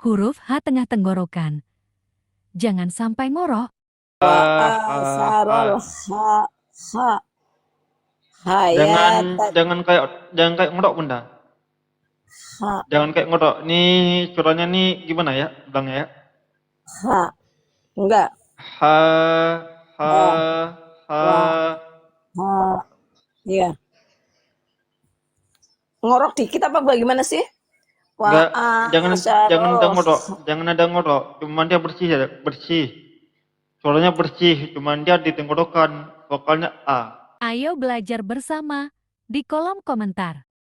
Huruf H tengah tenggorokan. Jangan sampai ngorok. Sarol ha Jangan hayat jangan kayak ngorok bunda. ha Jangan kayak ngorok. Nih suaranya nih gimana ya? Bilangnya ya. ha enggak Ha ha ha ha. ha iya ngorok dikit apa bagaimana sih Enggak, jangan ada sarol ngorok. Jangan ada ngorok. Cuman dia bersih ya, bersih. Suaranya bersih, cuman dia di tenggorokan. Vokalnya A. Ayo belajar bersama di kolom komentar.